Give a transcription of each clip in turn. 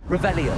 Revelio.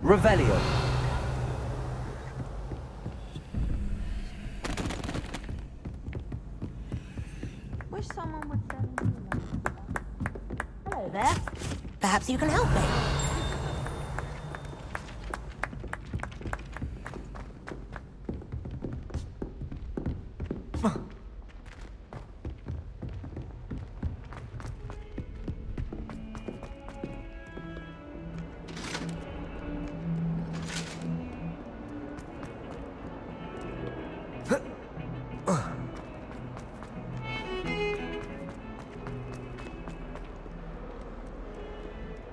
Revelio. Wish someone would send me one. Hello there. Perhaps you can help me.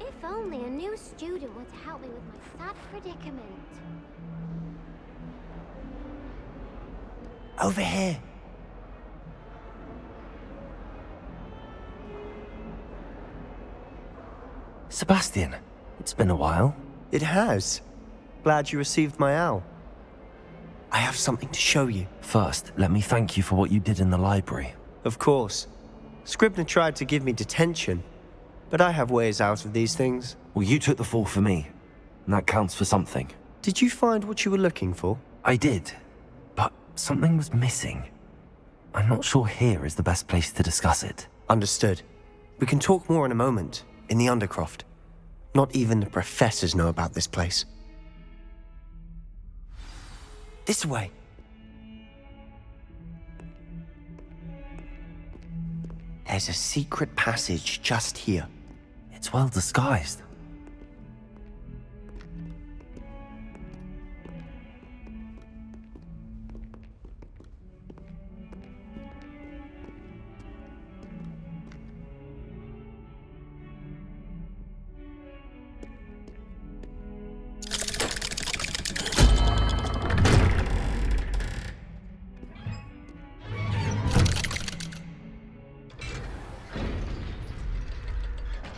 If only a new student would help me with my sad predicament. Over here. Sebastian, it's been a while. It has. Glad you received my owl. I have something to show you. First, let me thank you for what you did in the library. Of course. Scribner tried to give me detention, but I have ways out of these things. Well, you took the fall for me, and that counts for something. Did you find what you were looking for? I did, but something was missing. I'm not sure here is the best place to discuss it. Understood. We can talk more in a moment, in the Undercroft. Not even the professors know about this place. This way. There's a secret passage just here. It's well disguised.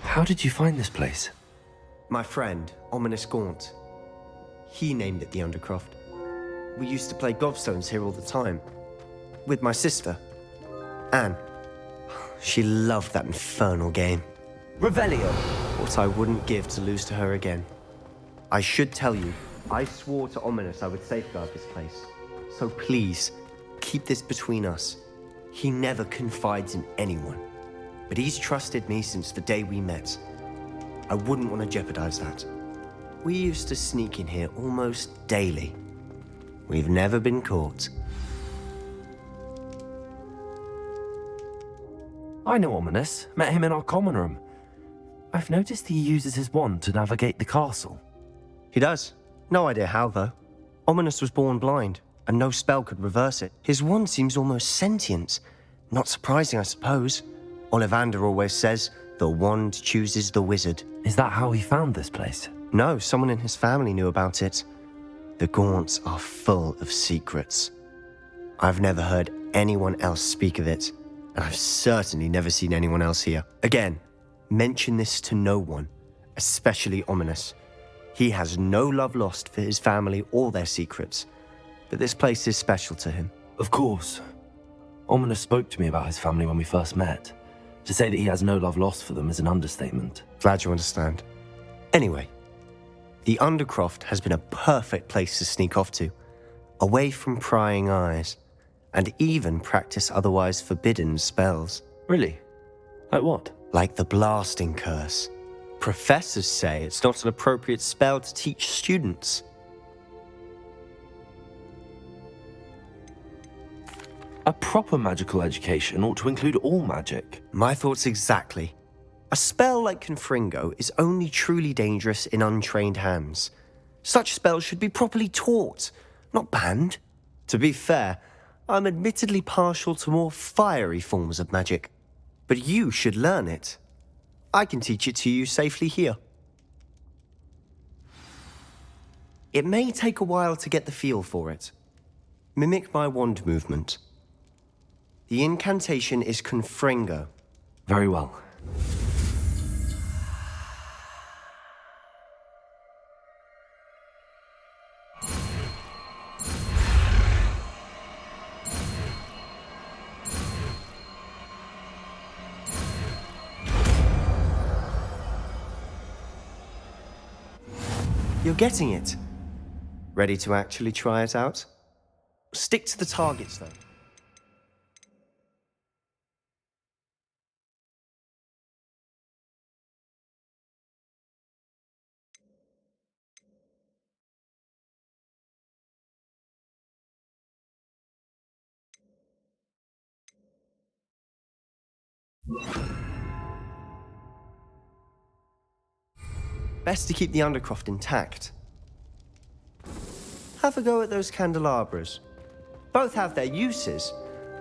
How did you find this place? My friend, Ominous Gaunt. He named it the Undercroft. We used to play gobstones here all the time. With my sister, Anne. She loved that infernal game. Revelio. What I wouldn't give to lose to her again. I should tell you, I swore to Ominous I would safeguard this place. So please, keep this between us. He never confides in anyone. But he's trusted me since the day we met. I wouldn't want to jeopardize that. We used to sneak in here almost daily. We've never been caught. I know Ominous. Met him in our common room. I've noticed he uses his wand to navigate the castle. He does. No idea how, though. Ominous was born blind, and no spell could reverse it. His wand seems almost sentient. Not surprising, I suppose. Ollivander always says, the wand chooses the wizard. Is that how he found this place? No, someone in his family knew about it. The Gaunts are full of secrets. I've never heard anyone else speak of it, and I've certainly never seen anyone else here. Again, mention this to no one, especially Ominous. He has no love lost for his family or their secrets, but this place is special to him. Of course. Ominous spoke to me about his family when we first met. To say that he has no love lost for them is an understatement. Glad you understand. Anyway, the Undercroft has been a perfect place to sneak off to, away from prying eyes, and even practice otherwise forbidden spells. Really? Like what? Like the blasting curse. Professors say it's not an appropriate spell to teach students. A proper magical education ought to include all magic. My thoughts exactly. A spell like Confringo is only truly dangerous in untrained hands. Such spells should be properly taught, not banned. To be fair, I'm admittedly partial to more fiery forms of magic, but you should learn it. I can teach it to you safely here. It may take a while to get the feel for it. Mimic my wand movement. The incantation is Confringo. Very well. You're getting it. Ready to actually try it out? Stick to the targets, though. Best to keep the Undercroft intact. Have a go at those candelabras. Both have their uses,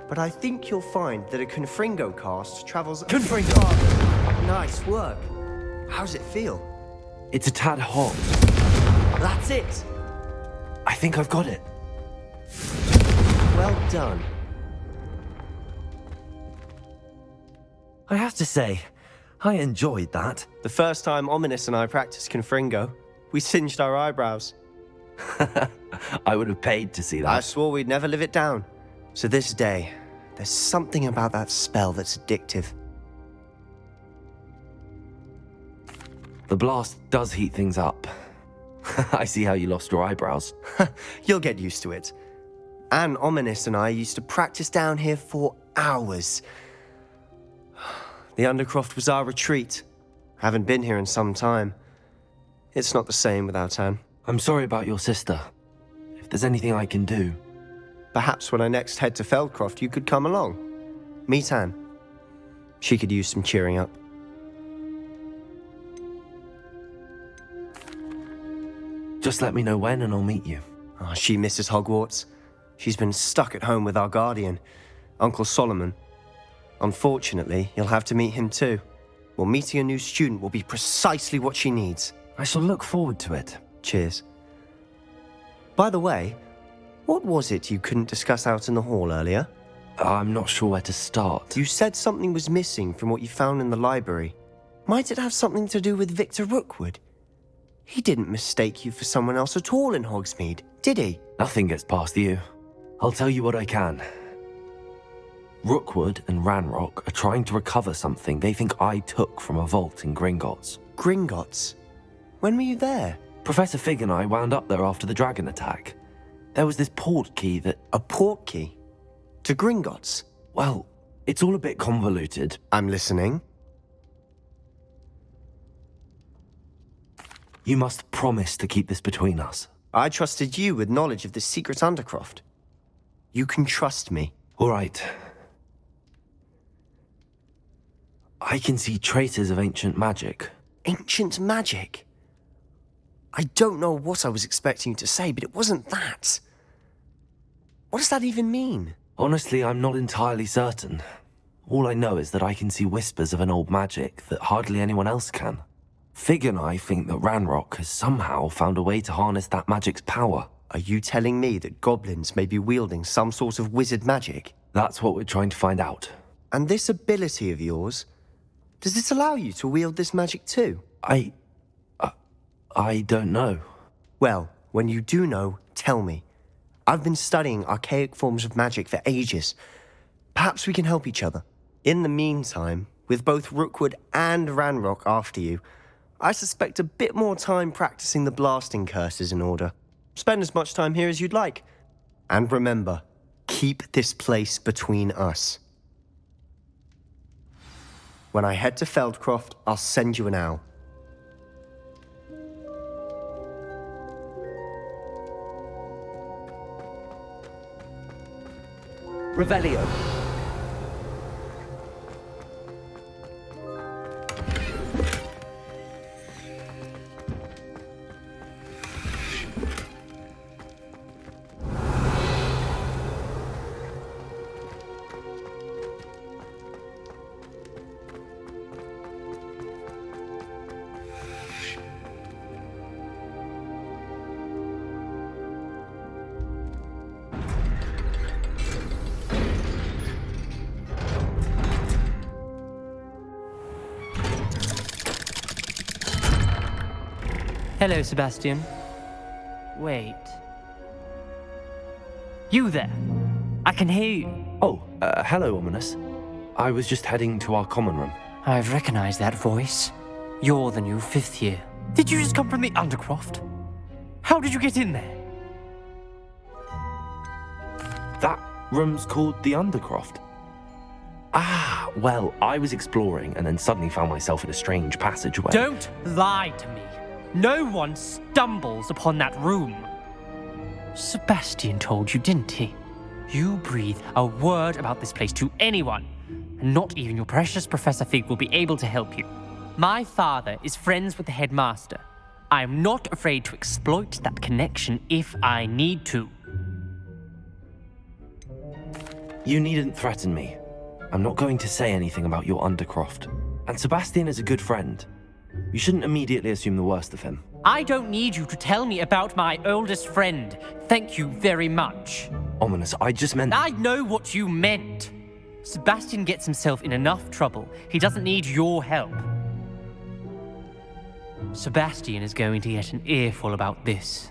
but I think you'll find that a Confringo cast travels... Confringo! Nice work. How's it feel? It's a tad hot. That's it! I think I've got it. Well done. I have to say, I enjoyed that. The first time Ominous and I practiced Confringo, we singed our eyebrows. I would have paid to see that. I swore we'd never live it down. So this day, there's something about that spell that's addictive. The blast does heat things up. I see how you lost your eyebrows. You'll get used to it. Anne, Ominous and I used to practice down here for hours. The Undercroft was our retreat. Haven't been here in some time. It's not the same without Anne. I'm sorry about your sister. If there's anything I can do... Perhaps when I next head to Feldcroft, you could come along. Meet Anne. She could use some cheering up. Just let me know when and I'll meet you. Oh, she misses Hogwarts. She's been stuck at home with our guardian, Uncle Solomon. Unfortunately, you'll have to meet him too. Well, meeting a new student will be precisely what she needs. I shall look forward to it. Cheers. By the way, what was it you couldn't discuss out in the hall earlier? I'm not sure where to start. You said something was missing from what you found in the library. Might it have something to do with Victor Rookwood? He didn't mistake you for someone else at all in Hogsmeade, did he? Nothing gets past you. I'll tell you what I can. Rookwood and Ranrock are trying to recover something they think I took from a vault in Gringotts. Gringotts? When were you there? Professor Fig and I wound up there after the dragon attack. There was this port key that... A port key? To Gringotts? Well, it's all a bit convoluted. I'm listening. You must promise to keep this between us. I trusted you with knowledge of the secret Undercroft. You can trust me. All right. I can see traces of ancient magic. Ancient magic? I don't know what I was expecting you to say, but it wasn't that. What does that even mean? Honestly, I'm not entirely certain. All I know is that I can see whispers of an old magic that hardly anyone else can. Fig and I think that Ranrock has somehow found a way to harness that magic's power. Are you telling me that goblins may be wielding some sort of wizard magic? That's what we're trying to find out. And this ability of yours, does it allow you to wield this magic too? I don't know. Well, when you do know, tell me. I've been studying archaic forms of magic for ages. Perhaps we can help each other. In the meantime, with both Rookwood and Ranrock after you, I suspect a bit more time practicing the blasting curse is in order. Spend as much time here as you'd like. And remember, keep this place between us. When I head to Feldcroft, I'll send you an owl. Revelio. Hello, Sebastian. Wait. You there? I can hear you. Oh, hello, Ominous. I was just heading to our common room. I've recognized that voice. You're the new 5th year. Did you just come from the Undercroft? How did you get in there? That room's called the Undercroft. Ah, well, I was exploring and then suddenly found myself in a strange passageway. Don't lie to me. No one stumbles upon that room. Sebastian told you, didn't he? You breathe a word about this place to anyone, and not even your precious Professor Fig will be able to help you. My father is friends with the headmaster. I am not afraid to exploit that connection if I need to. You needn't threaten me. I'm not going to say anything about your Undercroft. And Sebastian is a good friend. You shouldn't immediately assume the worst of him. I don't need you to tell me about my oldest friend. Thank you very much. Ominous, I just meant... I know what you meant. Sebastian gets himself in enough trouble. He doesn't need your help. Sebastian is going to get an earful about this.